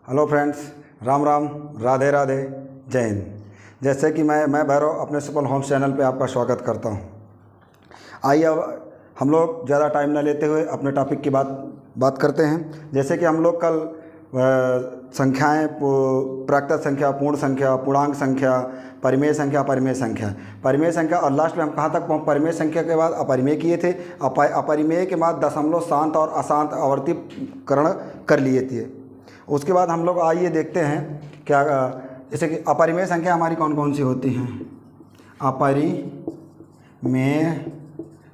Hello friends, Ram Ram, Radhe Radhe, जय हिंद। जैसे कि मैं भैरव अपने सफल होम्स चैनल पे आपका स्वागत करता हूँ। आइए अब हम लोग ज़्यादा टाइम न लेते हुए अपने टॉपिक की बात करते हैं। जैसे कि हम लोग कल संख्याएं, प्राकृत संख्या, पूर्ण संख्या, पूर्णांक संख्या, परिमेय संख्या, परिमेय संख्या और लास्ट में हम कहाँ तक परिमेय संख्या के बाद अपरिमेय किए थे। अपरिमेय के बाद दशमलव, शांत और अशांत आवर्तीकरण कर लिए थे। उसके बाद हम लोग आइए देखते हैं क्या, जैसे कि अपरिमेय संख्या हमारी कौन कौन सी होती हैं। अपरिमेय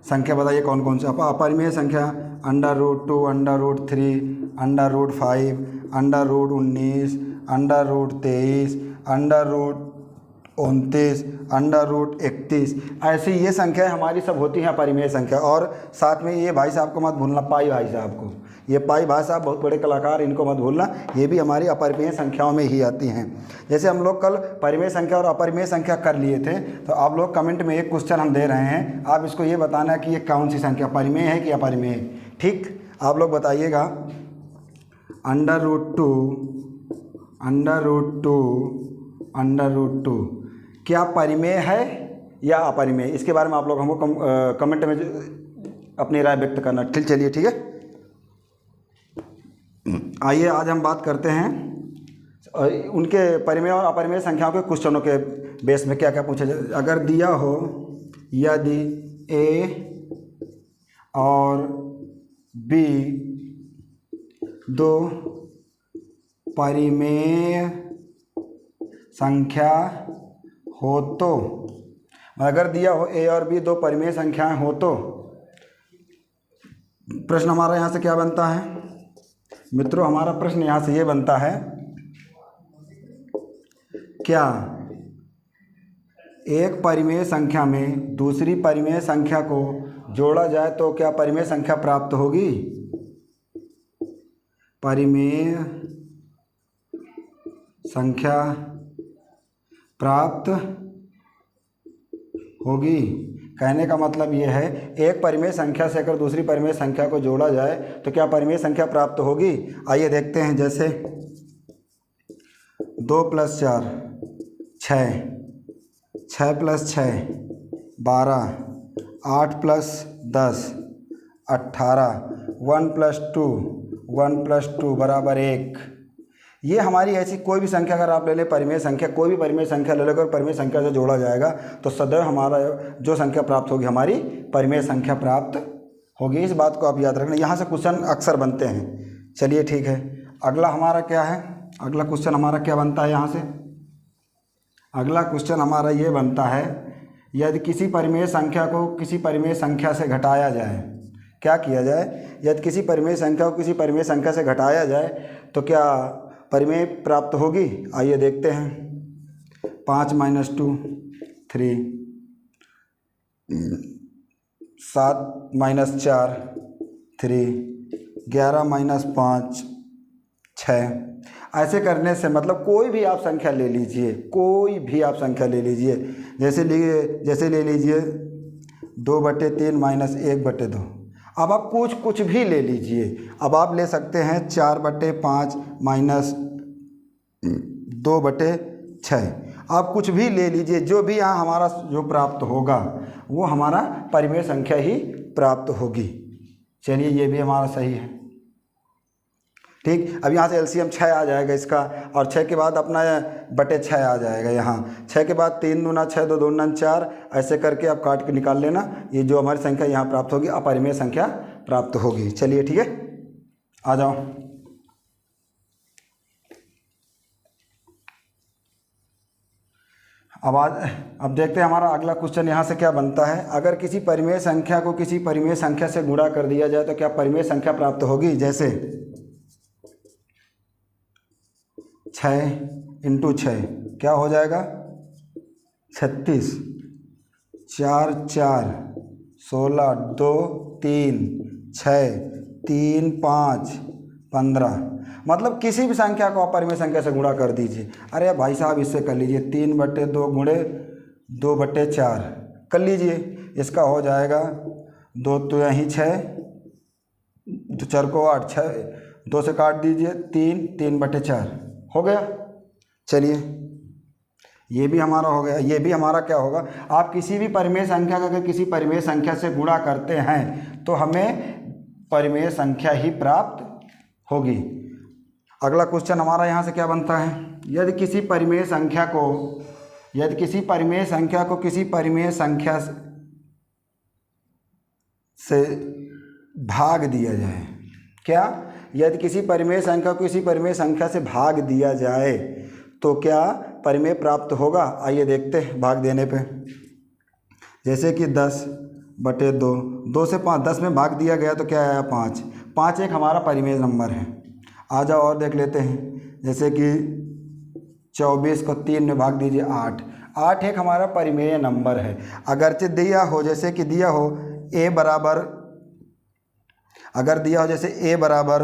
संख्या बताइए कौन कौन सी। अपरिमेय संख्या √2, √3, √5, √19, √23, √29, √31, ऐसी ये संख्या हमारी सब होती हैं अपरिमेय संख्या। और साथ में ये भाई साहब को मत भूलना, पाई भाई साहब को, ये पाई भाई साहब बहुत बड़े कलाकार, इनको मत भूलना, ये भी हमारी अपरिमेय संख्याओं में ही आती हैं। जैसे हम लोग कल परिमेय संख्या और अपरिमेय संख्या कर लिए थे, तो आप लोग कमेंट में एक क्वेश्चन हम दे रहे हैं, आप इसको ये बताना कि ये कौन सी संख्या परिमेय है कि अपरिमेय। ठीक, आप लोग बताइएगा। √2 क्या परिमेय है या अपरिमेय, इसके बारे में आप लोग हमको कमेंट में अपनी राय व्यक्त करना। ठीक, चलिए ठीक है। आइए आज हम बात करते हैं उनके परिमेय और अपरिमेय संख्याओं के क्वेश्चनों के बेस में क्या क्या पूछा जाए। अगर दिया हो यदि A और B दो परिमेय संख्या हो तो, अगर दिया हो A और B दो परिमेय संख्याएं हो तो प्रश्न हमारा यहाँ से क्या बनता है मित्रों। हमारा प्रश्न यहाँ से ये बनता है, क्या एक परिमेय संख्या में दूसरी परिमेय संख्या को जोड़ा जाए तो क्या परिमेय संख्या प्राप्त होगी। परिमेय संख्या प्राप्त होगी। कहने का मतलब ये है, एक परिमेय संख्या से अगर दूसरी परिमेय संख्या को जोड़ा जाए तो क्या परिमेय संख्या प्राप्त होगी। आइए देखते हैं। जैसे 2 + 4 6, 6 + 6 12, 8 + 10 18, 1 + 2 = 1। ये हमारी ऐसी कोई भी संख्या अगर आप ले लें, परिमेय संख्या, कोई भी परिमेय संख्या ले लेकर परिमेय संख्या से जोड़ा जाएगा तो सदैव हमारा जो संख्या प्राप्त होगी हमारी परिमेय संख्या प्राप्त होगी। इस बात को आप याद रखना, यहाँ से क्वेश्चन अक्सर बनते हैं। चलिए ठीक है, अगला हमारा क्या है, अगला क्वेश्चन हमारा क्या बनता है। यहाँ से अगला क्वेश्चन हमारा ये बनता है, यदि किसी परिमेय संख्या को किसी परिमेय संख्या से घटाया जाए, क्या किया जाए, यदि किसी परिमेय संख्या को किसी परिमेय संख्या से घटाया जाए तो क्या परिमेय प्राप्त होगी। आइए देखते हैं। 5 - 2 3, 7 - 4 3, 11 - 5 6। ऐसे करने से मतलब कोई भी आप संख्या ले लीजिए, कोई भी आप संख्या ले लीजिए। जैसे ले लीजिए 2/3 - 1/2। अब आप कुछ भी ले लीजिए। अब आप ले सकते हैं 4/5 - 2/6। आप कुछ भी ले लीजिए, जो भी यहाँ हमारा जो प्राप्त होगा वो हमारा परिमेय संख्या ही प्राप्त होगी। चलिए ये भी हमारा सही है। ठीक, अब यहाँ से एलसीएम 6 आ जाएगा इसका, और 6 के बाद अपना /6 आ जाएगा। यहाँ 6 के बाद 3 दूना 6, 2 दूना 4, ऐसे करके आप काट के निकाल लेना। ये जो हमारी संख्या यहाँ प्राप्त होगी अपरिमेय संख्या प्राप्त होगी। चलिए ठीक है, आ जाओ। अब देखते हैं हमारा अगला क्वेश्चन यहाँ से क्या बनता है। अगर किसी परिमेय संख्या को किसी परिमेय संख्या से गुणा कर दिया जाए तो क्या परिमेय संख्या प्राप्त होगी। जैसे 6 × 6 क्या हो जाएगा 36, 4 4 16, 2 3 6 3 5 15। मतलब किसी भी संख्या को आप परिमेय संख्या से गुणा कर दीजिए। अरे भाई साहब इससे कर लीजिए 3/2 × 2/4 कर लीजिए, इसका हो जाएगा 2 तो यहीं 6, 2 4 को 8, 6 2 से काट दीजिए, 3, 3/4 हो गया। चलिए ये भी हमारा हो गया। ये भी हमारा क्या होगा, आप किसी भी परिमेय संख्या का अगर किसी परिमेय संख्या से गुणा करते हैं तो हमें परिमेय संख्या ही प्राप्त होगी। अगला क्वेश्चन हमारा यहाँ से क्या बनता है, यदि किसी परिमेय संख्या को किसी परिमेय संख्या से भाग दिया जाए, क्या, यदि किसी परिमेय संख्या को किसी परिमेय संख्या से भाग दिया जाए तो क्या परिमेय प्राप्त होगा। आइए देखते हैं भाग देने पे। जैसे कि 10/2, 2 से 5, 10 में भाग दिया गया तो क्या आया, 5। 5 एक हमारा परिमेय नंबर है। आ जाओ और देख लेते हैं। जैसे कि 24 को 3 में भाग दीजिए, 8। 8 एक हमारा परिमेय नंबर है। अगरचे दिया हो, जैसे कि दिया हो a बराबर, अगर दिया हो जैसे a बराबर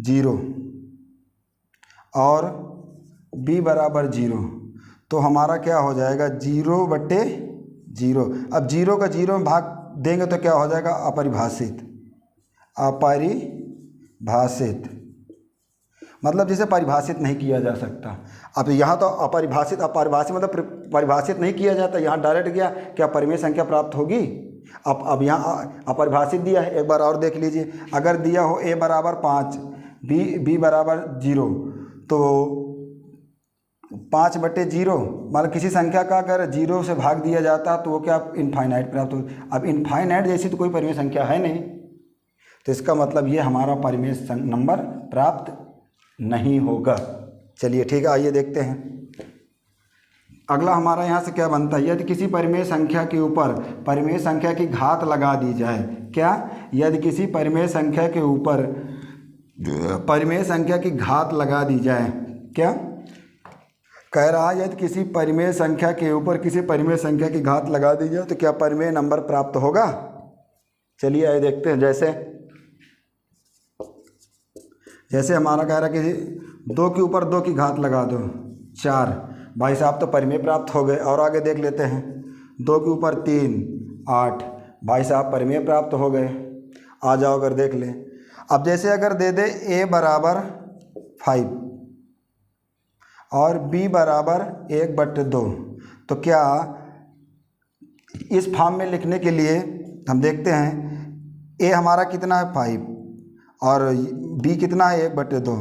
0 और b बराबर 0, तो हमारा क्या हो जाएगा, 0/0। अब 0 का 0 में भाग देंगे तो क्या हो जाएगा, अपरिभाषित। मतलब जिसे परिभाषित नहीं किया जा सकता। अब यहाँ तो अपरिभाषित मतलब परिभाषित नहीं किया जाता, यहाँ डायरेक्ट गया, क्या परिमेय संख्या प्राप्त होगी। अब यहाँ अपरिभाषित दिया है, एक बार और देख लीजिए। अगर दिया हो a बराबर 5, b बराबर 0, तो 5/0 मतलब किसी संख्या का अगर 0 से भाग दिया जाता तो वो क्या, इनफाइनाइट प्राप्त हो। अब इनफाइनाइट जैसी तो कोई परिमेय संख्या है नहीं, तो इसका मतलब ये हमारा परिमेय नंबर प्राप्त नहीं होगा। चलिए ठीक है, आइए देखते हैं। अगला हमारा यहाँ से क्या बनता है, यदि किसी परिमेय संख्या के ऊपर परिमेय संख्या की घात लगा दी जाए, क्या, यदि किसी परिमेय संख्या के ऊपर परिमेय संख्या की घात लगा दी जाए, क्या कह रहा है, यदि किसी परिमेय संख्या के ऊपर किसी परिमेय संख्या की घात लगा दी जाए तो क्या परिमेय नंबर प्राप्त होगा। चलिए आइए देखते हैं। जैसे हमारा कह रहा है कि 2 के ऊपर 2 की घात लगा दो, 4। भाई साहब तो परिमेय प्राप्त हो गए। और आगे देख लेते हैं, 2 के ऊपर 3, 8। भाई साहब परिमेय प्राप्त हो गए। आ जाओ अगर देख लें। अब जैसे अगर दे दे a बराबर 5 और b बराबर 1/2, तो क्या इस फॉर्म में लिखने के लिए हम देखते हैं, a हमारा कितना है 5 और b कितना है 1/2।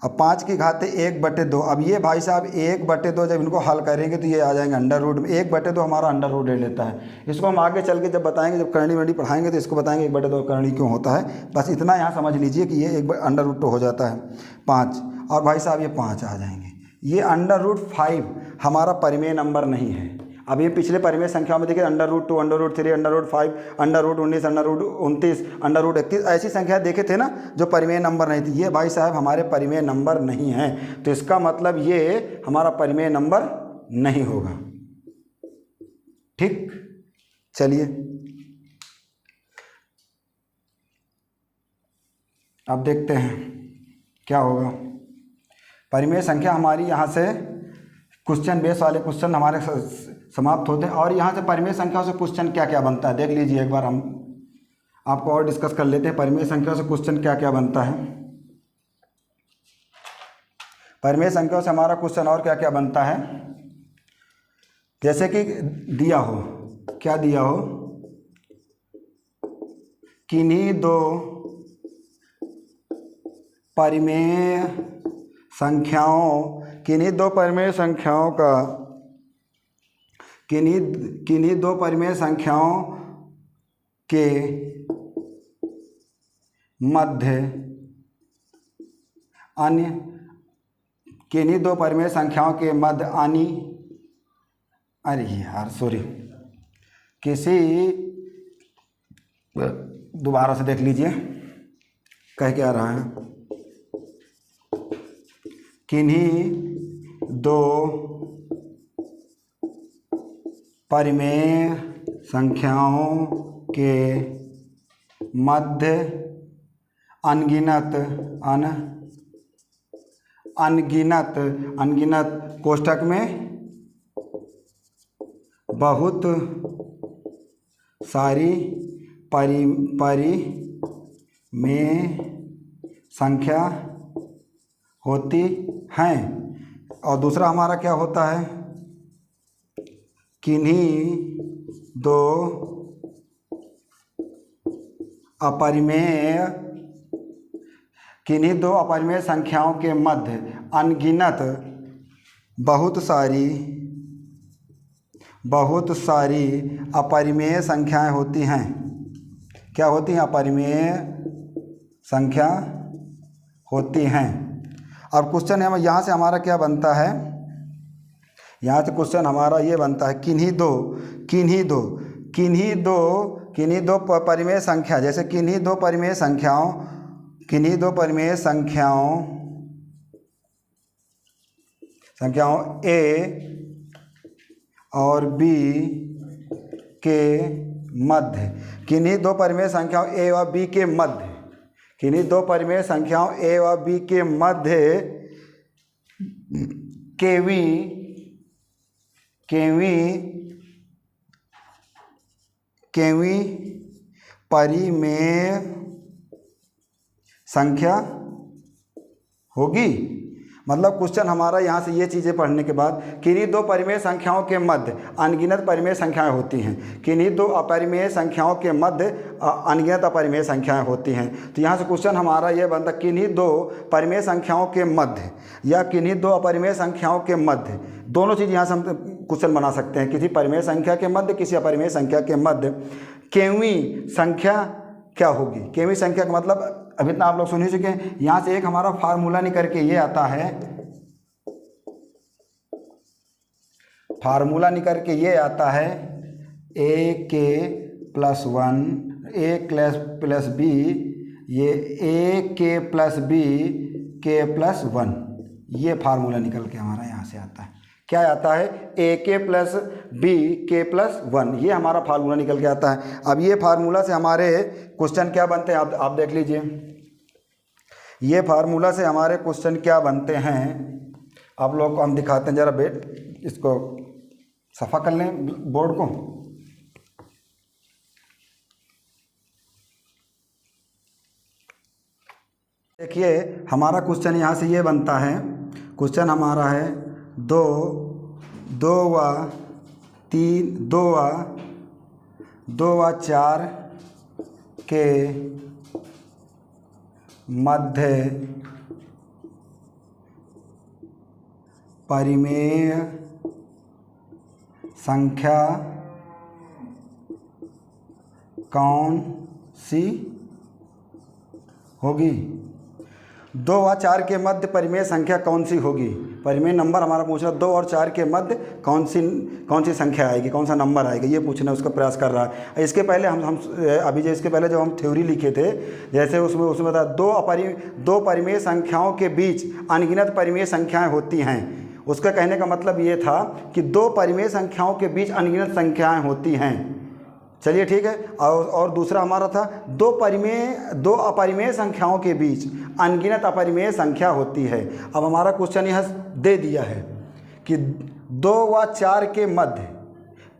अब 5 की घात 1/2। अब ये भाई साहब 1/2 जब इनको हल करेंगे तो ये आ जाएंगे अंडर रूट में। 1/2 हमारा अंडर रूट ले लेता है। इसको हम आगे चल के जब बताएंगे, जब करनी वरनी पढ़ाएंगे तो इसको बताएंगे 1/2 करनी क्यों होता है। बस इतना यहाँ समझ लीजिए कि ये 1 अंडर रूट हो जाता है 5, और भाई साहब ये 5 आ जाएंगे। ये अंडर रूट 5 हमारा परिमेय नंबर नहीं है। अब ये पिछले परिमेय संख्या में देखिए, under root 2, under root 3, under root 5, under root 19, under root 29, under root 31, ऐसी संख्या देखे थे ना जो परिमेय नंबर नहीं थी। ये भाई साहब हमारे परिमेय नंबर नहीं हैं, तो इसका मतलब ये हमारा परिमेय नंबर नहीं होगा। ठीक, चलिए अब देखते हैं क्या होगा। परिमेय संख्या हमारी यहाँ से क्वेश्चन बेस वाले क्वेश्चन हमारे समाप्त होते हैं। और यहाँ से परिमेय संख्या से क्वेश्चन क्या क्या बनता है देख लीजिए। एक बार हम आपको और डिस्कस कर लेते हैं, परिमेय संख्या से क्वेश्चन क्या क्या बनता है। परिमेय संख्या से हमारा क्वेश्चन और क्या क्या बनता है, जैसे कि दिया हो, क्या दिया हो, किन्हीं दो परिमेय संख्याओं का किन्हीं दो परिमेय संख्याओं के मध्य अन्य किन्हीं दो परिमेय संख्याओं के मध्य दोबारा से देख लीजिए कह क्या रहा है। किन्हीं दो परिमेय संख्याओं के मध्य अनगिनत कोष्ठक में बहुत सारी परिमेय संख्या होती हैं। और दूसरा हमारा क्या होता है, किन्हीं दो अपरिमेय संख्याओं के मध्य अनगिनत बहुत सारी अपरिमेय संख्याएं होती हैं। क्या होती हैं? अपरिमेय संख्या होती हैं। अब क्वेश्चन है यहाँ से हमारा क्या बनता है, यहाँ से क्वेश्चन हमारा ये बनता है, किन्हीं दो परिमेय संख्या, जैसे किन्हीं दो परिमेय संख्याओं ए और बी के मध्य, किन्हीं दो परिमेय संख्याओं ए और बी के मध्य, किन्हीं दो परिमेय संख्याओं ए और बी के मध्य केवी परिमेय संख्या होगी। मतलब क्वेश्चन हमारा यहाँ से ये चीज़ें पढ़ने के बाद, किन्हीं दो परिमेय संख्याओं के मध्य अनगिनत परिमेय संख्याएं होती हैं, किन्हीं दो अपरिमेय संख्याओं के मध्य अनगिनत अपरिमेय संख्याएं होती हैं। तो यहाँ से क्वेश्चन हमारा ये बनता, किन्हीं दो परिमेय संख्याओं के मध्य या किन्हीं दो अपरिमेय संख्याओं के मध्य, दोनों चीज़ यहाँ से हम क्वेश्चन बना सकते हैं, किसी परिमेय संख्या के मध्य, किसी अपरिमेय संख्या के मध्य केवी संख्या क्या होगी। केवी संख्या का मतलब अभी इतना आप लोग सुन ही चुके हैं। यहाँ से एक हमारा फार्मूला निकल के ये आता है, ए के प्लस वन, ए प्लस बी, ये ए के प्लस बी के प्लस वन, ये फार्मूला निकल के हमारा यहाँ से आता है। क्या आता है? ए के प्लस बी के प्लस वन, ये हमारा फार्मूला निकल के आता है। अब ये फार्मूला से हमारे क्वेश्चन क्या बनते हैं, आप देख लीजिए, ये फार्मूला से हमारे क्वेश्चन क्या बनते हैं, आप लोग को हम दिखाते हैं। जरा इसको सफ़ा कर लें बोर्ड को। देखिए हमारा क्वेश्चन यहाँ से ये बनता है, क्वेश्चन हमारा है दो व चार के मध्य परिमेय संख्या कौन सी होगी। 2 व 4 के मध्य परिमेय संख्या कौन सी होगी। परिमेय नंबर हमारा पूछ रहा है, 2 और 4 के मध्य कौन सी संख्या आएगी, कौन सा नंबर आएगा, ये पूछने उसका प्रयास कर रहा है। इसके पहले हम अभी इसके पहले जब हम थ्योरी लिखे थे, जैसे उसमें बता दो परिमेय संख्याओं के बीच अनगिनत परिमेय संख्याएं होती हैं। उसका कहने का मतलब ये था कि 2 परिमेय संख्याओं के बीच अनगिनत संख्याएँ होती हैं। चलिए ठीक है। और दूसरा हमारा था दो अपरिमेय संख्याओं के बीच अनगिनत अपरिमेय संख्या होती है। अब हमारा क्वेश्चन यहाँ दे दिया है कि 2 व 4 के मध्य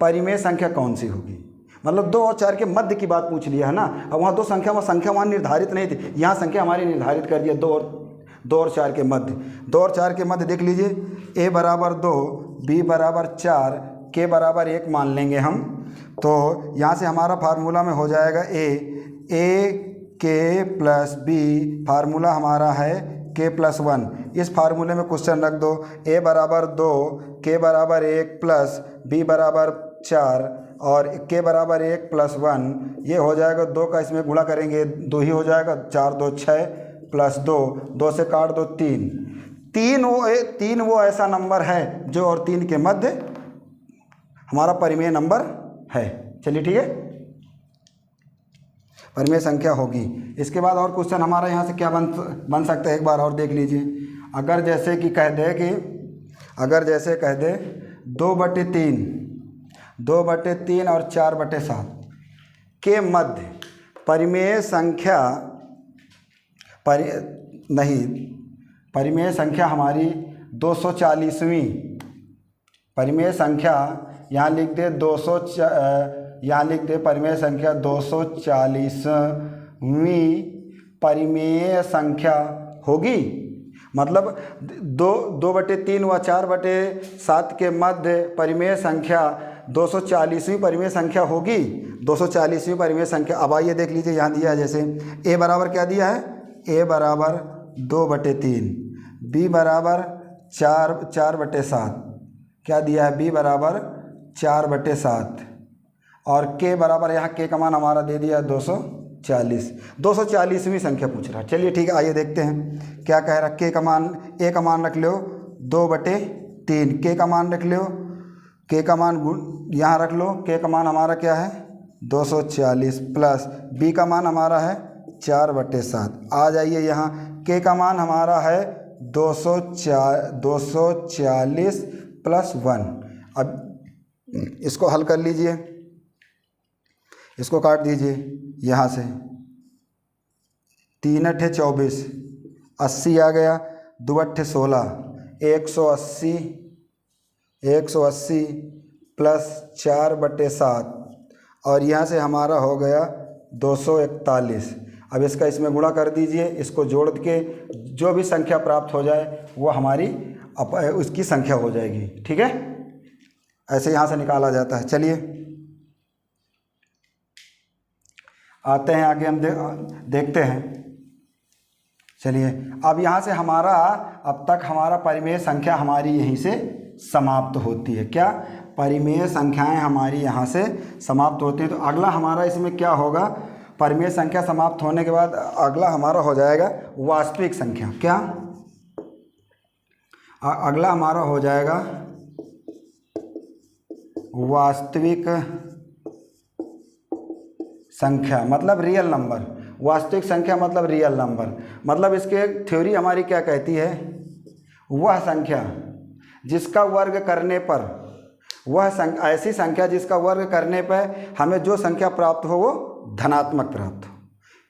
परिमेय संख्या कौन सी होगी। मतलब 2 और 4 के मध्य की बात पूछ लिया है ना। अब वहाँ संख्या वहाँ निर्धारित नहीं थी, यहाँ संख्या हमारी निर्धारित कर दिया 2 और 4 के मध्य। 2 और 4 के मध्य देख लीजिए, a बराबर 2, b बराबर 4, k बराबर 1 मान लेंगे हम। तो यहाँ से हमारा फार्मूला में हो जाएगा a के प्लस b, फार्मूला हमारा है k प्लस 1। इस फार्मूले में क्वेश्चन रख दो, a बराबर 2, k बराबर 1 प्लस b बराबर 4 और k बराबर 1 प्लस 1। ये हो जाएगा 2 का इसमें गुणा करेंगे 2 ही हो जाएगा, 4 2 6 प्लस 2 से काट दो 3 वो ऐसा नंबर है जो और 3 के मध्य हमारा परिमेय नंबर है। चलिए ठीक है, परिमेय संख्या होगी। इसके बाद और क्वेश्चन हमारा यहाँ से क्या बन सकता है, एक बार और देख लीजिए। अगर जैसे कह दे 2/3 और 4/7 के मध्य परिमेय संख्या हमारी 240वीं परिमेय संख्या, यहाँ लिख दे परिमेय संख्या 240वीं परिमेय संख्या होगी। मतलब 2/3 व 4/7 के मध्य परिमेय संख्या 240वीं परिमेय संख्या होगी। 240वीं परिमेय संख्या। अब आइए देख लीजिए, यहाँ दिया है जैसे a बराबर क्या दिया है, a बराबर 2/3, b बराबर 4/7, क्या दिया है, b बराबर 4/7, और k बराबर, यहाँ k का मान हमारा दे दिया 240। 240वीं संख्या पूछ रहा है। चलिए ठीक है, आइए देखते हैं क्या कह रहा है। k का मान, a का मान रख लो 2/3, k का मान रख लो, k का मान यहाँ रख लो, k का मान हमारा क्या है 240 प्लस b का मान हमारा है 4/7। आ जाइए यहाँ, k का मान हमारा है 240 प्लस 1। अब इसको हल कर लीजिए, इसको काट दीजिए यहाँ से, 3 अट्ठे 24, 80 आ गया, 2 अट्ठे 16, 180 प्लस 4/7, और यहाँ से हमारा हो गया 241। अब इसका इसमें गुणा कर दीजिए, इसको जोड़ के जो भी संख्या प्राप्त हो जाए वो हमारी उसकी संख्या हो जाएगी। ठीक है, ऐसे यहाँ से निकाला जाता है। चलिए आते हैं आगे, हम देखते हैं। चलिए, अब यहाँ से हमारा, अब तक हमारा परिमेय संख्या हमारी यहीं से समाप्त होती है। क्या, परिमेय संख्याएं हमारी यहाँ से समाप्त होती हैं। तो अगला हमारा इसमें क्या होगा, परिमेय संख्या समाप्त होने के बाद अगला हमारा हो जाएगा वास्तविक संख्या। क्या, अगला हमारा हो जाएगा वास्तविक संख्या, मतलब रियल नंबर। वास्तविक संख्या मतलब रियल नंबर। मतलब इसके थ्योरी हमारी क्या कहती है, वह संख्या जिसका वर्ग करने पर, ऐसी संख्या जिसका वर्ग करने पर हमें जो संख्या प्राप्त हो वो धनात्मक प्राप्त हो।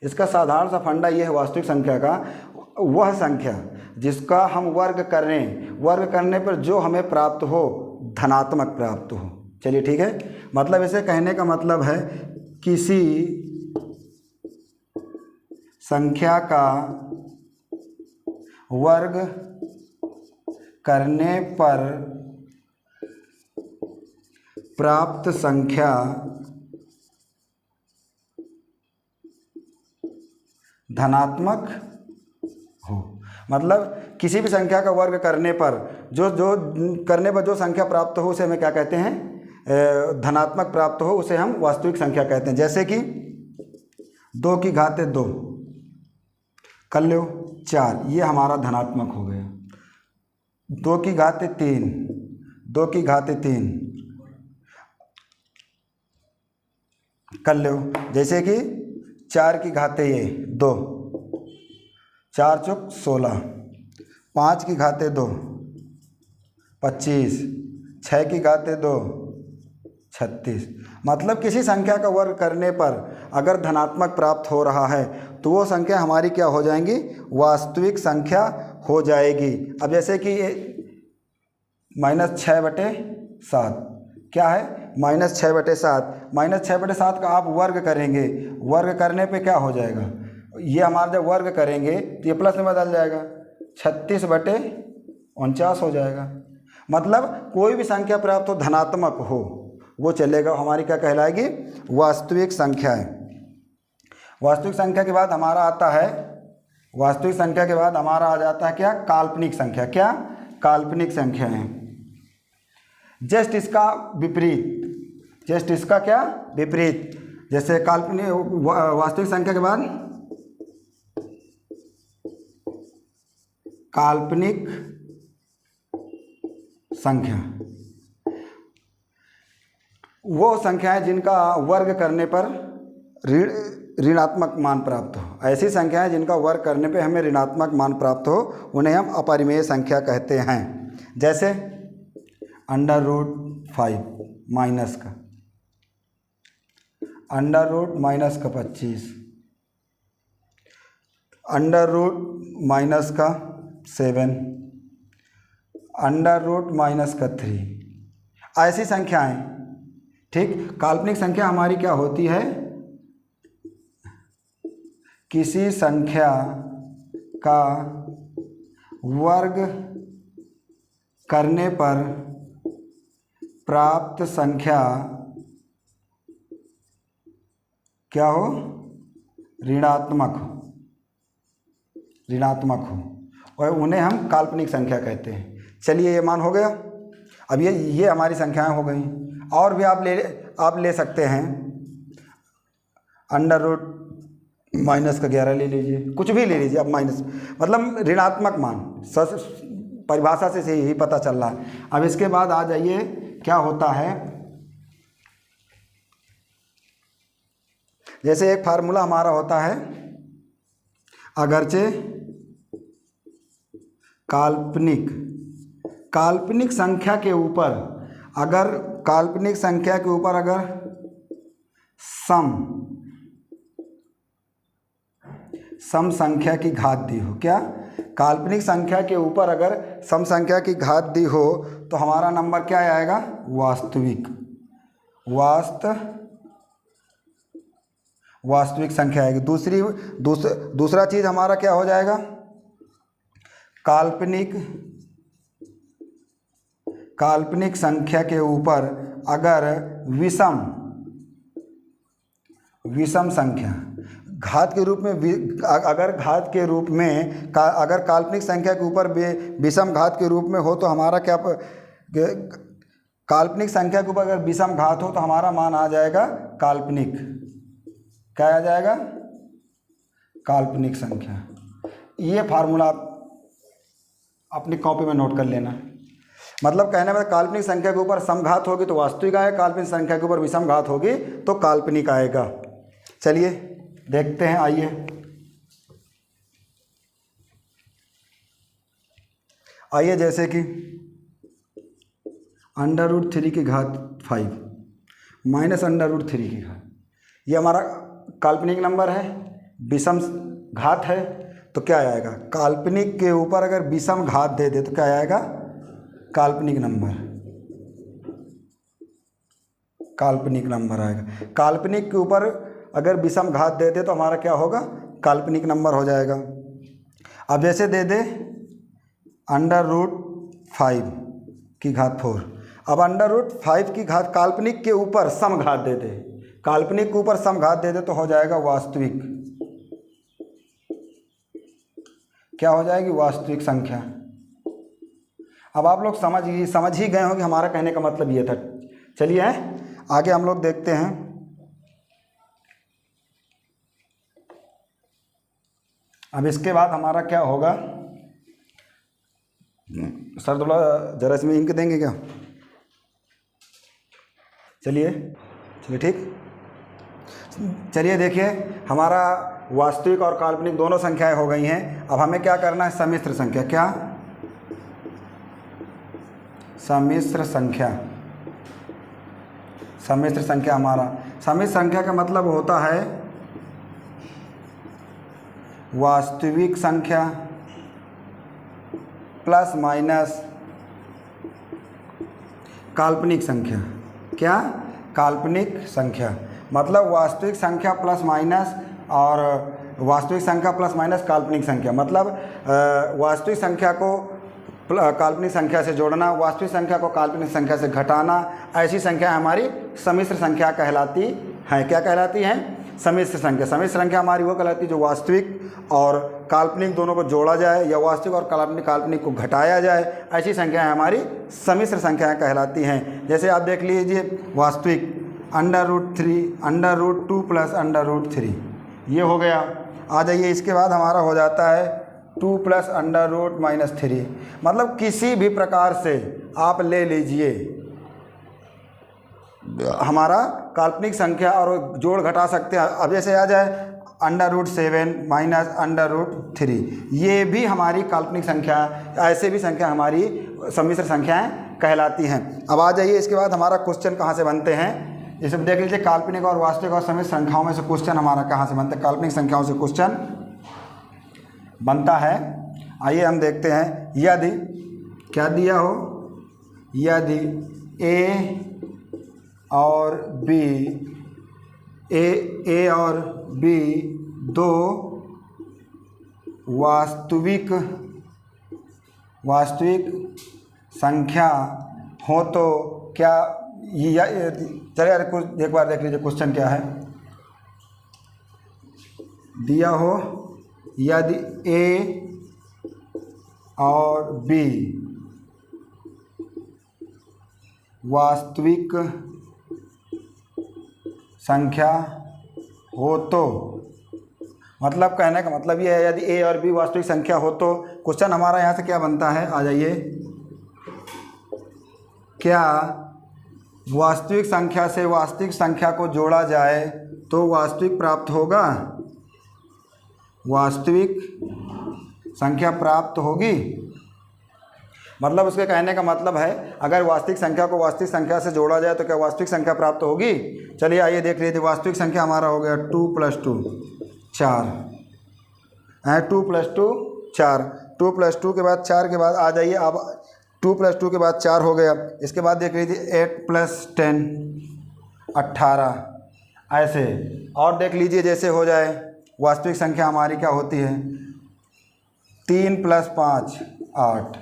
इसका साधारण सा फंडा ये है वास्तविक संख्या का, वह संख्या जिसका हम वर्ग करें, वर्ग करने पर जो हमें प्राप्त हो धनात्मक प्राप्त हो। चलिए ठीक है, मतलब इसे कहने का मतलब है किसी संख्या का वर्ग करने पर प्राप्त संख्या धनात्मक हो। मतलब किसी भी संख्या का वर्ग करने पर जो संख्या प्राप्त हो उसे हमें क्या कहते हैं, धनात्मक प्राप्त हो, उसे हम वास्तविक संख्या कहते हैं। जैसे कि 2 की घाते 2 कर लो 4, ये हमारा धनात्मक हो गया। 2 की घाते 3, 2 की घाते 3 कर लो। जैसे कि 4 की घाते ये 2, 4 चौक 16, 5 की घाते 2 25, 6 की घाते 2 36। मतलब किसी संख्या का वर्ग करने पर अगर धनात्मक प्राप्त हो रहा है तो वो संख्या हमारी क्या हो जाएंगी, वास्तविक संख्या हो जाएगी। अब जैसे कि -6/7 क्या है, -6/7, -6/7 का आप वर्ग करेंगे, वर्ग करने पे क्या हो जाएगा, ये हमारा जब वर्ग करेंगे तो ये प्लस में बदल जाएगा, 36/49 हो जाएगा। मतलब कोई भी संख्या प्राप्त हो धनात्मक हो वो चलेगा, हमारी क्या कहलाएगी, वास्तविक संख्या है। वास्तविक संख्या के बाद हमारा आता है, वास्तविक संख्या के बाद हमारा आ जाता है क्या, काल्पनिक संख्या। क्या, काल्पनिक संख्या है। जस्ट इसका विपरीत, जस्ट इसका क्या विपरीत। जैसे काल्पनिक, वास्तविक संख्या के बाद काल्पनिक संख्या, वो संख्या है जिनका वर्ग करने पर ऋणात्मक मान प्राप्त हो। ऐसी संख्याएं जिनका वर्ग करने पे हमें ऋणात्मक मान प्राप्त हो उन्हें हम अपरिमेय संख्या कहते हैं। जैसे √5 माइनस का, √ माइनस का 25, √ माइनस का 7, √ माइनस का 3, ऐसी संख्याएं। ठीक, काल्पनिक संख्या हमारी क्या होती है किसी संख्या का वर्ग करने पर प्राप्त संख्या क्या हो, ऋणात्मक हो और उन्हें हम काल्पनिक संख्या कहते हैं। चलिए ये मान हो गया। अब ये हमारी संख्याएं हो गई। और भी आप ले सकते हैं, अंडर रूट -11 ले लीजिए, कुछ भी ले लीजिए। अब माइनस मतलब ऋणात्मक मान, परिभाषा से यही पता चल रहा है। अब इसके बाद आ जाइए, क्या होता है, जैसे एक फार्मूला हमारा होता है, अगरचे काल्पनिक संख्या के ऊपर अगर सम संख्या की घात दी हो, क्या काल्पनिक संख्या के ऊपर अगर सम संख्या की घात दी हो तो हमारा नंबर क्या आएगा, वास्तविक संख्या आएगी। दूसरा चीज हमारा क्या हो जाएगा, काल्पनिक संख्या के ऊपर अगर विषम संख्या घात के रूप में अगर काल्पनिक संख्या के ऊपर विषम घात के रूप में हो तो हमारा क्या, काल्पनिक संख्या के ऊपर अगर विषम घात हो तो हमारा मान आ जाएगा काल्पनिक, क्या आ जाएगा, काल्पनिक संख्या। ये फार्मूला अपनी कॉपी में नोट कर लेना। मतलब कहने में काल्पनिक संख्या के ऊपर समघात होगी तो वास्तविक आएगा, काल्पनिक संख्या के ऊपर विषम घात होगी तो काल्पनिक आएगा। चलिए देखते हैं, आइए जैसे कि √3 की घात 5 माइनस √3 की घात, ये हमारा काल्पनिक नंबर है, विषम घात है, तो क्या आएगा, काल्पनिक के ऊपर अगर विषम घात दे दे तो क्या आएगा, काल्पनिक नंबर आएगा। काल्पनिक के ऊपर अगर विषम घात दे दे तो हमारा क्या होगा, काल्पनिक नंबर हो जाएगा। अब जैसे दे दे √5 की घात 4, अब √5 की घात काल्पनिक के ऊपर सम घात दे दे, काल्पनिक के ऊपर सम घात दे दे तो हो जाएगा वास्तविक, क्या हो जाएगी, वास्तविक संख्या। अब आप लोग समझ ही गए होंगे हमारा कहने का मतलब ये था। चलिए आगे हम लोग देखते हैं। अब इसके बाद हमारा क्या होगा, सर थोड़ा जरा इसमें इंक देंगे क्या, चलिए ठीक। चलिए देखिए, हमारा वास्तविक और काल्पनिक दोनों संख्याएं हो गई हैं। अब हमें क्या करना है, सम्मिश्र संख्या, क्या, सम्मिश्र संख्या हमारा, सम्मिश्र संख्या का मतलब होता है वास्तविक संख्या प्लस माइनस काल्पनिक संख्या, क्या, काल्पनिक संख्या, मतलब वास्तविक संख्या प्लस माइनस और वास्तविक संख्या प्लस माइनस काल्पनिक संख्या, मतलब वास्तविक संख्या को काल्पनिक संख्या से जोड़ना, वास्तविक संख्या को काल्पनिक संख्या से घटाना, ऐसी संख्या हमारी सम्मिश्र संख्या कहलाती हैं। क्या कहलाती हैं, सम्मिश्र संख्या। सम्मिश्र संख्या हमारी वो कहलाती है जो वास्तविक और काल्पनिक दोनों को जोड़ा जाए या वास्तविक और काल्पनिक को घटाया जाए, ऐसी संख्याएं हमारी सम्मिश्र संख्याएं कहलाती हैं। जैसे आप देख लीजिए, वास्तविक √2 प्लस √3, ये हो गया। आ जाइए, इसके बाद हमारा हो जाता है 2 प्लस √-3, मतलब किसी भी प्रकार से आप ले लीजिए, हमारा काल्पनिक संख्या और जोड़ घटा सकते हैं। अब जैसे आ जाए √7 माइनस √3, ये भी हमारी काल्पनिक संख्या, ऐसे भी संख्या हमारी सम्मिश्र संख्याएं कहलाती हैं। अब आ जाइए, इसके बाद हमारा क्वेश्चन कहाँ से बनते हैं, इसे देख लीजिए। काल्पनिक और वास्तविक और सम्मिश्र संख्याओं में से क्वेश्चन हमारा कहाँ से बनता है, काल्पनिक संख्याओं से क्वेश्चन बनता है। आइए हम देखते हैं, यदि क्या दिया हो, यदि ए और बी दो वास्तविक संख्या हो तो क्या चलिए यार कुछ एक बार देख लीजिए क्वेश्चन क्या है दिया हो। यदि ए और बी वास्तविक संख्या हो तो, मतलब कहने का मतलब ये है यदि ए और बी वास्तविक संख्या हो तो क्वेश्चन हमारा यहाँ से क्या बनता है, आ जाइए। क्या वास्तविक संख्या से वास्तविक संख्या को जोड़ा जाए तो वास्तविक प्राप्त होगा? वास्तविक संख्या प्राप्त होगी, मतलब उसके कहने का मतलब है अगर वास्तविक संख्या को वास्तविक संख्या से जोड़ा जाए तो क्या वास्तविक संख्या प्राप्त होगी। चलिए आइए देख लीजिए। वास्तविक संख्या हमारा हो गया 2 + 2 4 है, 2 + 2 4, 2 + 2 के बाद 4 के बाद आ जाइए। अब 2 + 2 के बाद 4 हो गया। इसके बाद देख लीजिए 8 + 10 18 ऐसे। और देख लीजिए जैसे हो जाए वास्तविक संख्या हमारी क्या होती है 3 + 5 8,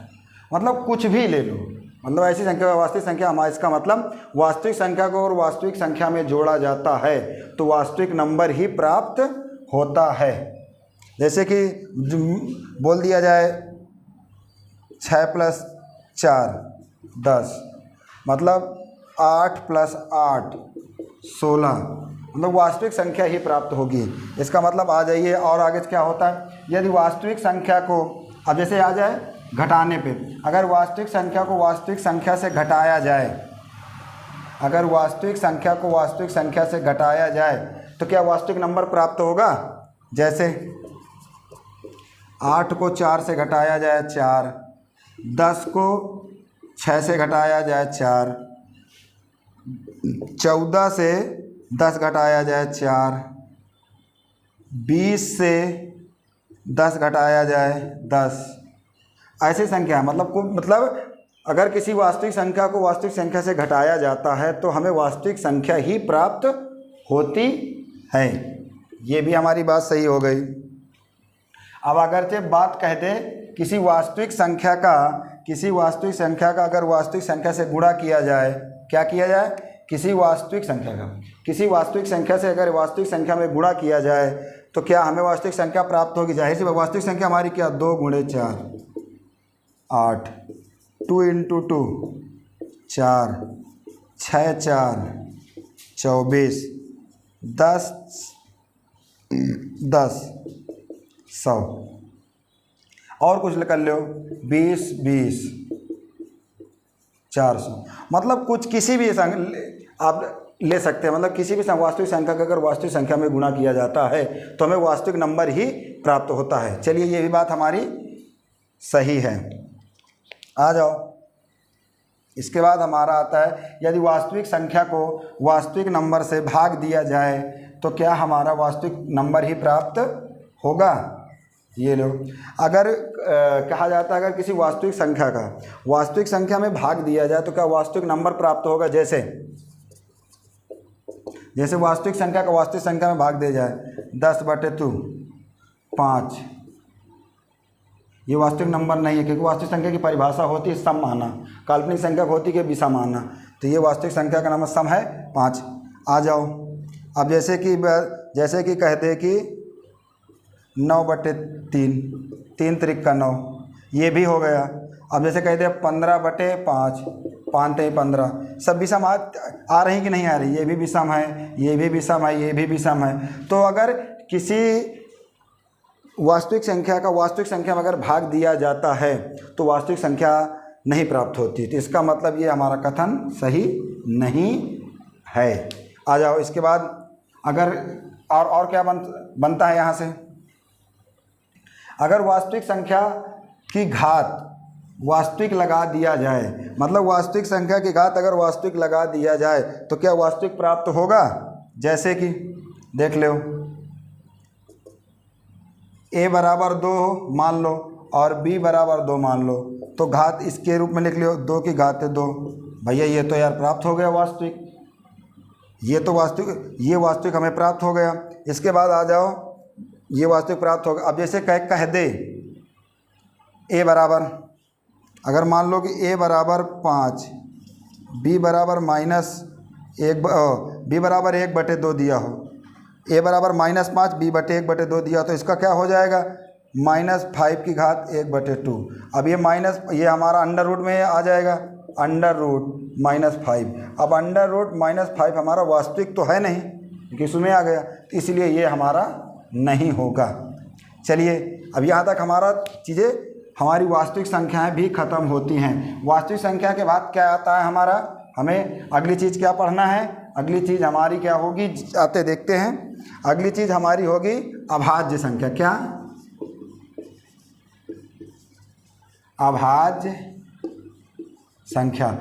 मतलब कुछ भी ले लो, मतलब ऐसी संख्या वास्तविक संख्या हमारा, इसका मतलब वास्तविक संख्या को और वास्तविक संख्या में जोड़ा जाता है तो वास्तविक नंबर ही प्राप्त होता है। जैसे कि बोल दिया जाए 6 + 4 10, मतलब 8 + 8 16, मतलब वास्तविक संख्या ही प्राप्त होगी। इसका मतलब आ जाइए और आगे क्या होता है यदि वास्तविक संख्या को, अब जैसे आ जाए घटाने पे, अगर वास्तविक संख्या को वास्तविक संख्या से घटाया जाए, अगर वास्तविक संख्या को वास्तविक संख्या से घटाया जाए तो क्या वास्तविक नंबर प्राप्त होगा। जैसे 8 को 4 से घटाया जाए 4, 10 को 6 से घटाया जाए 4, 14 से 10 घटाया जाए 4, 20 से 10 घटाया जाए 10, ऐसी संख्या मतलब अगर किसी वास्तविक संख्या को वास्तविक संख्या से घटाया जाता है तो हमें वास्तविक संख्या ही प्राप्त होती है। ये भी हमारी बात सही हो गई। अब अगरचे बात कह दे किसी वास्तविक संख्या का अगर वास्तविक संख्या से गुणा किया जाए, क्या किया जाए, किसी वास्तविक संख्या से अगर वास्तविक संख्या में गुणा किया जाए तो क्या हमें वास्तविक संख्या प्राप्त होगी। जाहिर सी वास्तविक संख्या हमारी क्या 2 × 4 8, 2 × 2 4, 6 4 24, 10 10 100, और कुछ कर लो 20 20 400, मतलब कुछ किसी भी आप ले सकते हैं, मतलब किसी भी वास्तविक संख्या का अगर वास्तविक संख्या में गुणा किया जाता है तो हमें वास्तविक नंबर ही प्राप्त होता है। चलिए ये भी बात हमारी सही है। आ जाओ, इसके बाद हमारा आता है यदि वास्तविक संख्या को वास्तविक नंबर से भाग दिया जाए तो क्या हमारा वास्तविक नंबर ही प्राप्त होगा। ये लो, अगर कहा जाता है अगर किसी वास्तविक संख्या का वास्तविक संख्या में भाग दिया जाए तो क्या वास्तविक नंबर प्राप्त होगा। जैसे वास्तविक संख्या का वास्तविक संख्या में भाग दिया जाए 10/2 5, ये वास्तविक नंबर नहीं है क्योंकि वास्तविक संख्या की परिभाषा होती है सम माना, काल्पनिक संख्या होती है विषम माना, तो ये वास्तविक संख्या का नंबर सम है 5। आ जाओ, अब जैसे कि कह दे कि 9/3 3 × 3 = 9, ये भी हो गया। अब जैसे कह दे 15/5 5 × 15, सब विषम आ रही कि नहीं आ रही, ये भी विषम है, ये भी विषम है, ये भी विषम है। तो अगर किसी वास्तविक संख्या का वास्तविक संख्या में अगर भाग दिया जाता है तो वास्तविक संख्या नहीं प्राप्त होती, तो इसका मतलब ये हमारा कथन सही नहीं है। आ जाओ, इसके बाद अगर और क्या बनता है यहाँ से, अगर वास्तविक संख्या की घात वास्तविक लगा दिया जाए, मतलब वास्तविक संख्या की घात अगर वास्तविक लगा दिया जाए तो क्या वास्तविक प्राप्त होगा। जैसे कि देख लो a = 2 मान लो और b = 2 मान लो, तो घात इसके रूप में लिख लो 2 की घात 2। भैया ये तो यार प्राप्त हो गया वास्तविक, ये वास्तविक हमें प्राप्त हो गया। इसके बाद आ जाओ ये वास्तविक प्राप्त होगा। अब जैसे कह दे ए बराबर, अगर मान लो कि ए बराबर 5, बी बराबर बी बराबर 1/2 दिया हो, ए बराबर -5 बी बटे 1/2 दिया, तो इसका क्या हो जाएगा -5 की घात 1/2। अब ये हमारा अंडर रूट में आ जाएगा, अंडर रूट -5। अब अंडर रूट -5 हमारा वास्तविक तो है नहीं, क्योंकि इसमें आ गया, तो इसलिए ये हमारा नहीं होगा। चलिए अब यहाँ तक हमारा चीज़ें, हमारी वास्तविक संख्याएं भी ख़त्म होती हैं। वास्तविक संख्या के बाद क्या आता है हमारा, हमें अगली चीज़ क्या पढ़ना है, अगली चीज़ हमारी क्या होगी, आते देखते हैं। अगली चीज़ हमारी होगी अभाज्य संख्या। क्या? अभाज्य संख्या।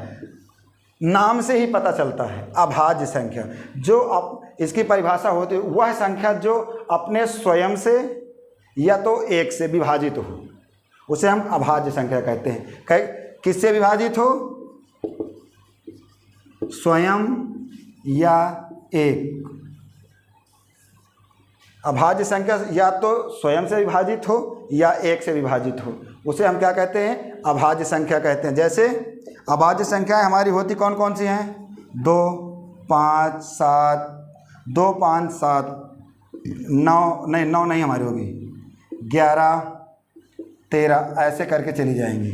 नाम से ही पता चलता है अभाज्य संख्या। जो इसकी परिभाषा होती है वह संख्या जो अपने स्वयं से या तो 1 से विभाजित हो, उसे हम अभाज्य संख्या कहते हैं। किससे विभाजित हो? स्वयं या 1। अभाज्य संख्या या तो स्वयं से विभाजित हो या 1 से विभाजित हो, उसे हम क्या कहते हैं? अभाज्य संख्या कहते हैं। जैसे अभाज्य संख्याएं हमारी होती कौन कौन सी हैं? 2, 5, 7, 2, 5, 7, 9 नहीं हमारी होगी, 11, 13, ऐसे करके चली जाएंगी।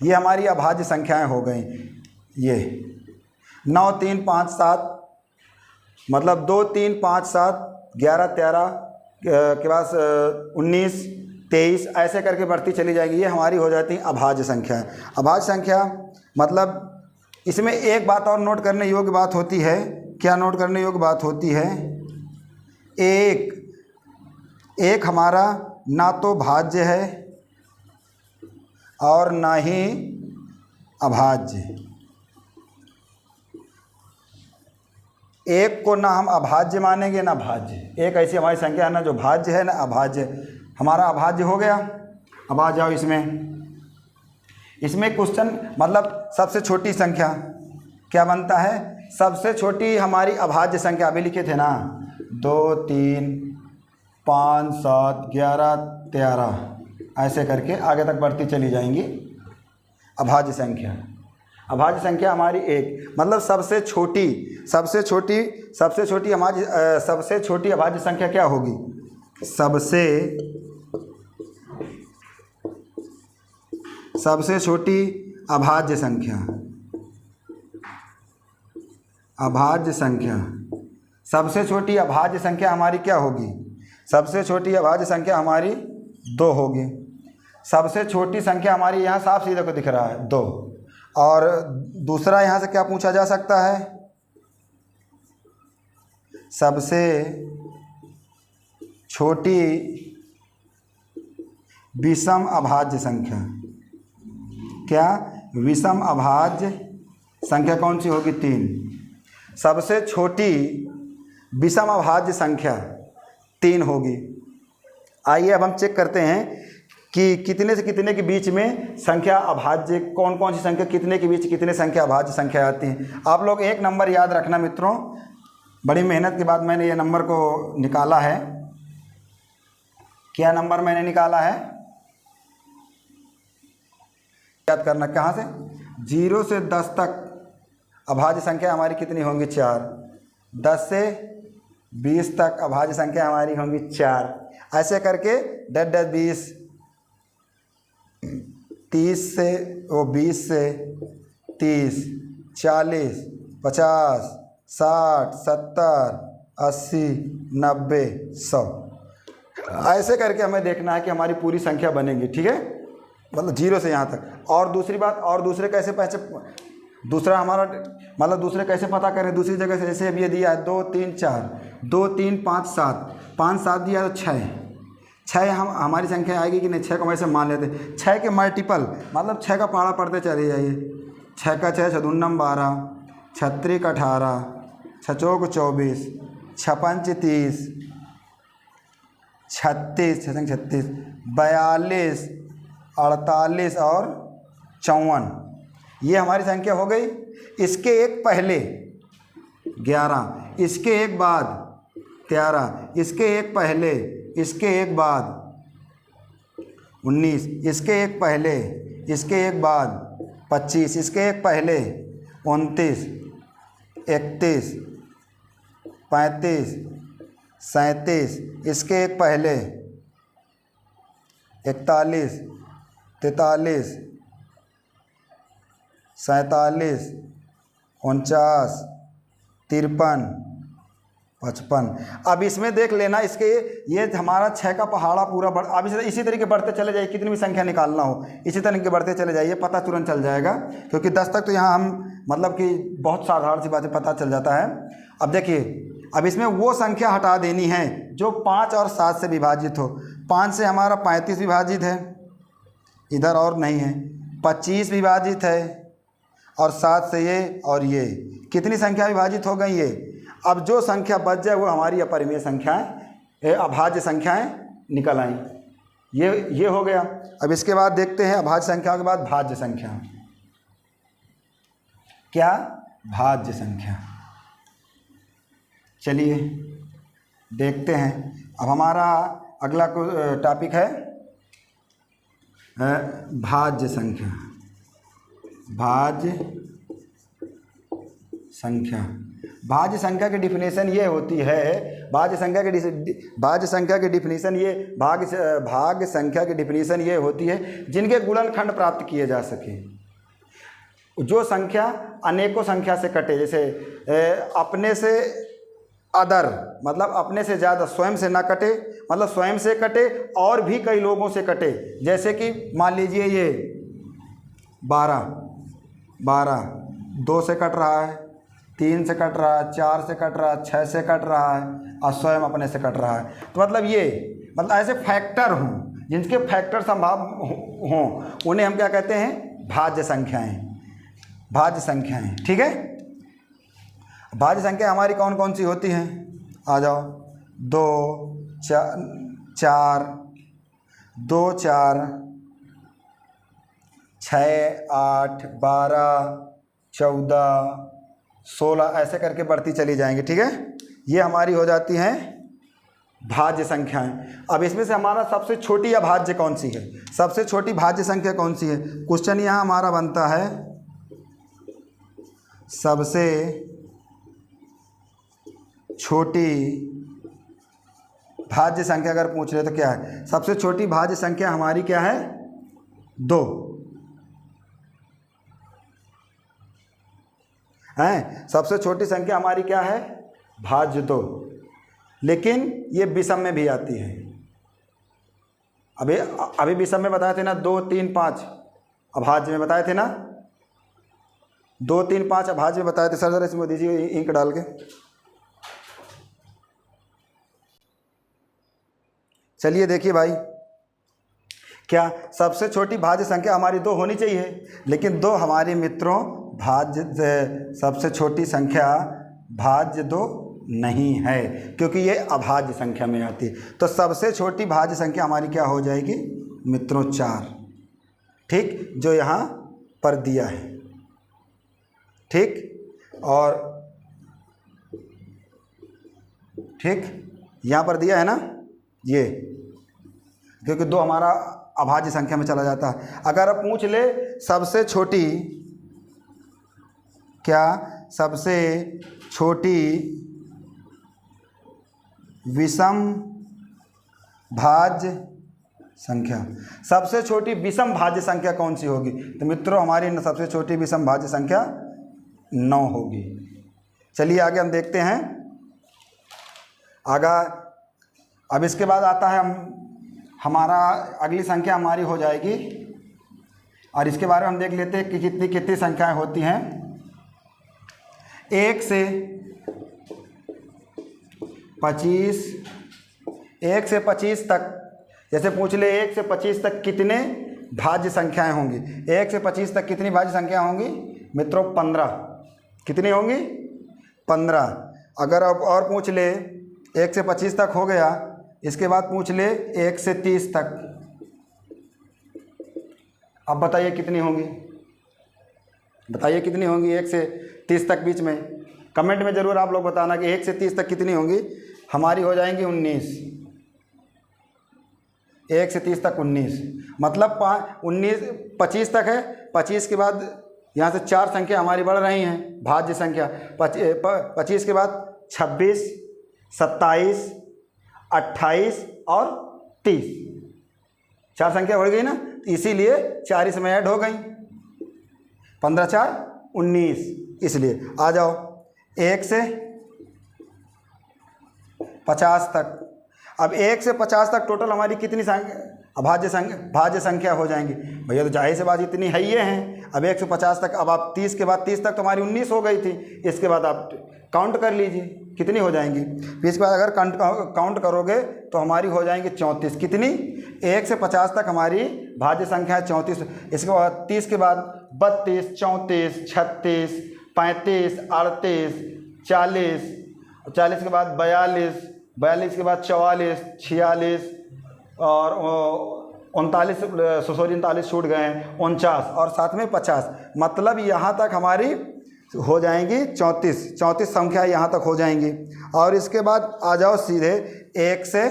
ये हमारी अभाज्य संख्याएं हो गई। ये 9, 3, 5, 7 मतलब 2, 3, 5, 7, 11, 13 के बाद 19, 23 ऐसे करके बढ़ती चली जाएगी। ये हमारी हो जाती है अभाज्य संख्या। अभाज्य संख्या मतलब इसमें एक बात और नोट करने योग्य बात होती है। क्या नोट करने योग्य बात होती है? एक हमारा ना तो भाज्य है और ना ही अभाज्य। एक को ना हम अभाज्य मानेंगे ना भाज्य। एक ऐसी हमारी संख्या है ना जो भाज्य है ना अभाज्य। हमारा अभाज्य हो गया। अब आ जाओ इसमें क्वेश्चन मतलब सबसे छोटी संख्या क्या बनता है? सबसे छोटी हमारी अभाज्य संख्या अभी लिखे थे ना, 2, 3, 5, 7, 11, 13 ऐसे करके आगे तक बढ़ती चली जाएंगी अभाज्य संख्या। अभाज्य संख्या हमारी 1 मतलब सबसे छोटी अभाज्य संख्या क्या होगी? सबसे छोटी अभाज्य संख्या। सबसे छोटी अभाज्य संख्या हमारी क्या होगी? सबसे छोटी अभाज्य संख्या हमारी 2 होगी। सबसे छोटी संख्या हमारी यहाँ साफ सीधे को दिख रहा है 2। और दूसरा यहाँ से क्या पूछा जा सकता है? सबसे छोटी विषम अभाज्य संख्या। क्या? विषम अभाज्य संख्या कौन सी होगी? 3। सबसे छोटी विषम अभाज्य संख्या 3 होगी। आइए अब हम चेक करते हैं कि कितने से कितने के बीच में संख्या अभाज्य, कौन कौन सी संख्या कितने के बीच कितने संख्या अभाज्य संख्या आती हैं। आप लोग एक नंबर याद रखना मित्रों, बड़ी मेहनत के बाद मैंने ये नंबर को निकाला है। क्या नंबर मैंने निकाला है? याद करना। कहाँ से? 0 से 10 तक अभाज्य संख्या हमारी कितनी होंगी? 4। 10 से 20 तक अभाज्य संख्या हमारी होंगी 4। ऐसे करके 10, 20, 20 से 30, 40, 50, 60, 70, 80, 90, 100 ऐसे करके हमें देखना है कि हमारी पूरी संख्या बनेगी। ठीक है, मतलब 0 से यहाँ तक। और दूसरी बात, और दूसरे कैसे दूसरा हमारा मतलब दूसरे कैसे पता करें? दूसरी जगह से जैसे अभी ये दिया है 2, 3, 4, 2, 3, 5, 7, 5, 7 दिया तो 6 हमारी संख्या आएगी कि नहीं? 6 को वैसे मान लेते हैं। 6 के मल्टीपल मतलब 6 का पहाड़ा पढ़ते चले जाइए। 6 का 6, 6 दूना 12, 6 त्रिक 18, 6 चौक 24, 6 पंच 30, 36, 6 36, 42, 48 और 54 ये हमारी संख्या हो गई। इसके एक पहले 11, इसके एक बाद 13, इसके एक पहले इसके एक बाद 19, इसके एक पहले, इसके एक बाद 25, इसके एक पहले 29, 31, 35, 37, इसके एक पहले 41, 43, 47, 49, 53, 55। अब इसमें देख लेना, इसके ये हमारा 6 का पहाड़ा पूरा बढ़, अब इसी तरीके बढ़ते चले जाइए, कितनी भी संख्या निकालना हो इसी तरीके बढ़ते चले जाइए, पता तुरंत चल जाएगा, क्योंकि 10 तक तो यहाँ हम मतलब कि बहुत साधारण सी बातें पता चल जाता है। अब देखिए, अब इसमें वो संख्या हटा देनी है जो 5 और 7 से विभाजित हो। 5 से हमारा 35 विभाजित है, इधर और नहीं है, 25 विभाजित है, और 7 से ये और ये, कितनी संख्या विभाजित हो गई ये। अब जो संख्या बच जाए वो हमारी अपरिमेय संख्याएं, अभाज्य संख्याएं निकल आई। ये हो गया। अब इसके बाद देखते हैं अभाज्य संख्या के बाद भाज्य संख्या। क्या? भाज्य संख्या। चलिए देखते हैं। अब हमारा अगला टॉपिक है भाज्य संख्या। भाज्य संख्या, भाज्य संख्या की डिफिनेशन ये होती है, भाज्य संख्या की डिफिनेशन ये भाज्य संख्या की डिफिनेशन ये होती है जिनके गुणनखंड प्राप्त किए जा सके। जो संख्या अनेकों संख्या से कटे, जैसे अपने से अदर मतलब अपने से ज़्यादा, स्वयं से ना कटे मतलब स्वयं से कटे और भी कई लोगों से कटे। जैसे कि मान लीजिए ये 12 2 से कट रहा है, 3 से कट रहा है, 4 से कट रहा है, 6 से कट रहा है और स्वयं अपने से कट रहा है। तो मतलब ये ऐसे फैक्टर हों, जिनके फैक्टर संभव हों, उन्हें हम क्या कहते हैं? भाज्य संख्याएं। भाज्य संख्याएं, ठीक है। भाज्य संख्या हमारी कौन कौन सी होती हैं? आ जाओ। 2 4 2 4 6 8 12 14 16 ऐसे करके बढ़ती चली जाएंगी, ठीक है। ये हमारी हो जाती हैं भाज्य संख्याएं। अब इसमें से हमारा सबसे छोटी अभाज्य कौन सी है? सबसे छोटी भाज्य संख्या कौन सी है? क्वेश्चन यहाँ हमारा बनता है सबसे छोटी भाज्य संख्या अगर पूछ रहे तो क्या है? सबसे छोटी भाज्य संख्या हमारी क्या है? 2 हैं। सबसे छोटी संख्या हमारी क्या है? भाज्य 2। लेकिन ये विषम में भी आती है। अभी विषम में बताए थे ना, 2 3 5 अभाज्य में बताए थे ना, 2 3 5 अभाज्य में बताए थे। सर जरा इसमें दीजिए इंक डाल के। चलिए देखिए भाई, क्या सबसे छोटी भाज्य संख्या हमारी 2 होनी चाहिए, लेकिन 2 हमारे मित्रों सबसे छोटी संख्या भाज्य 2 नहीं है, क्योंकि ये अभाज्य संख्या में आती है। तो सबसे छोटी भाज्य संख्या हमारी क्या हो जाएगी मित्रों? 4, ठीक, जो यहाँ पर दिया है, ठीक। और ठीक यहाँ पर दिया है ना ये, क्योंकि 2 हमारा अभाज्य संख्या में चला जाता है। अगर आप पूछ ले सबसे छोटी, क्या सबसे छोटी विषम भाज्य संख्या, सबसे छोटी विषम भाज्य संख्या कौन सी होगी? तो मित्रों हमारी सबसे छोटी विषम भाज्य संख्या 9 होगी। चलिए आगे हम देखते हैं। आगे अब इसके बाद आता है हमारा अगली संख्या हमारी हो जाएगी, और इसके बारे में हम देख लेते हैं कि कितनी संख्याएं होती हैं। 1 से 25 तक, जैसे पूछ ले 1 से 25 तक कितने भाज्य संख्याएं होंगी? 1 से 25 तक कितनी भाज्य संख्या होंगी मित्रों? 15। कितनी होंगी? 15। अगर अब और पूछ ले 1 से 25 तक हो गया, इसके बाद पूछ ले 1 से 30 तक, अब बताइए कितनी होंगी? बताइए कितनी होंगी 1 से 30 तक बीच में? कमेंट में ज़रूर आप लोग बताना कि 1 से 30 तक कितनी होंगी। हमारी हो जाएंगी 19। 1 से 30 तक 19, मतलब 19 25 तक है। 25 के बाद यहाँ से 4 संख्या हमारी बढ़ रही हैं, भाज्य संख्या। 25 के बाद 26, 27, 28 और 30, 4 संख्या बढ़ गई ना, इसीलिए 4 इसमें ऐड हो गई। 15 4 19, इसलिए आ जाओ 1 से 50 तक। अब 1 से 50 तक टोटल हमारी कितनी संख्या भाज्य संख्या हो जाएंगी भैया? तो जाहिर सी बात इतनी है ये हैं। अब 1 से 50 तक, अब आप 30 के बाद 30 तक तो हमारी 19 हो गई थी। इसके बाद आप काउंट कर लीजिए कितनी हो जाएंगी। फिर इसके बाद अगर काउंट करोगे तो हमारी हो जाएंगी 34। कितनी? 1 से 50 तक हमारी भाज्य संख्या है 34। इसके बाद 30 के बाद 32, 34, 36, 35, 38, 40, 40 के बाद 42, 42 के बाद 44, 46 और 39 छूट गए हैं, 49 और साथ में 50, मतलब यहाँ तक हमारी हो जाएंगी 34 संख्या यहाँ तक हो जाएंगी। और इसके बाद आ जाओ सीधे 1 से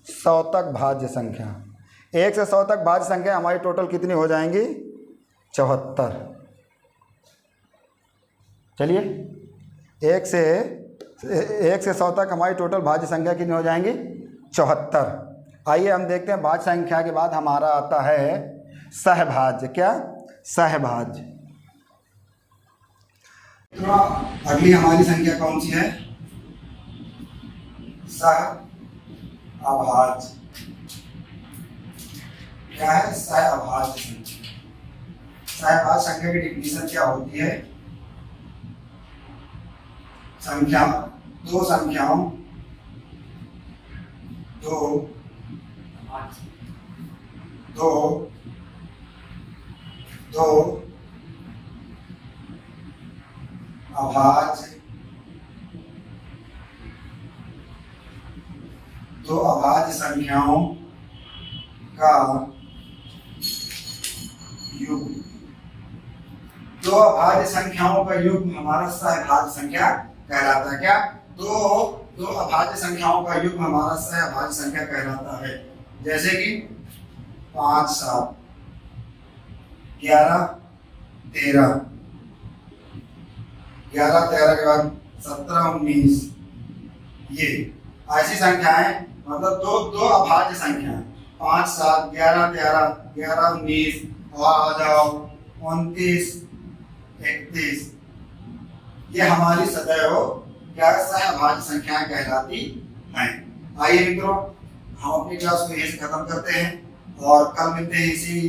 100 तक भाज्य संख्या। 1 से 100 तक भाज्य संख्या हमारी टोटल कितनी हो जाएंगी? 74। चलिए 1 से 100 तक हमारी टोटल भाज्य संख्या कितनी हो जाएंगी? 74। आइए हम देखते हैं भाज्य संख्या के बाद हमारा आता है सहभाज्य। क्या? सहभाज्य। तो अगली हमारी संख्या कौन सी है? सहअभाज्य। क्या है? सहअभाज्य संख्या। सहभाज्य संख्या की डिफिनीशन क्या होती है? दो संख्याओं दो अभाज्य संख्याओं का युग्म। दो अभाज्य संख्याओं का युग्म हमारा सहभाज्य संख्या कहलाता है। क्या? दो अभाज्य संख्याओं का युग्म हमारा सहभाज्य संख्या कहलाता है। जैसे कि 5 7, 11 13, 11 13 के बाद 17 19, ये ऐसी संख्याएं, मतलब दो अभाज्य संख्याएं 5 7, 11 13, 11 19 और आ जाओ 29 31, ये हमारी सदैव क्या सहभाज्य संख्याएं कहलाती हैं। आइए मित्रों, हम अपनी क्लास को यहीं से खत्म करते हैं और कल मिलते हैं इसी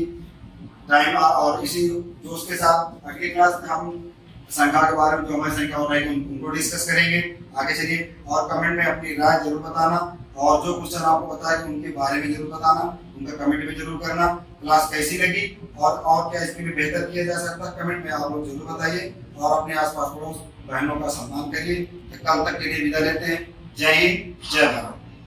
टाइम और इसी जोश के साथ। अगली क्लास में हम संख्या के बारे में, जो हमारी संख्या हो रही है उनको डिस्कस करेंगे। आगे चलिए, और कमेंट में अपनी राय जरूर बताना, और जो क्वेश्चन आपको बताया उनके बारे में जरूर बताना, उनका कमेंट में जरूर करना। क्लास कैसी लगी और क्या इसके लिए बेहतर किया जा सकता है, कमेंट में आप लोग जरूर बताइए। और अपने आसपास पड़ोस बहनों का सम्मान करिए। कल तक के लिए विदा लेते हैं। जय हिंद, जय भारत।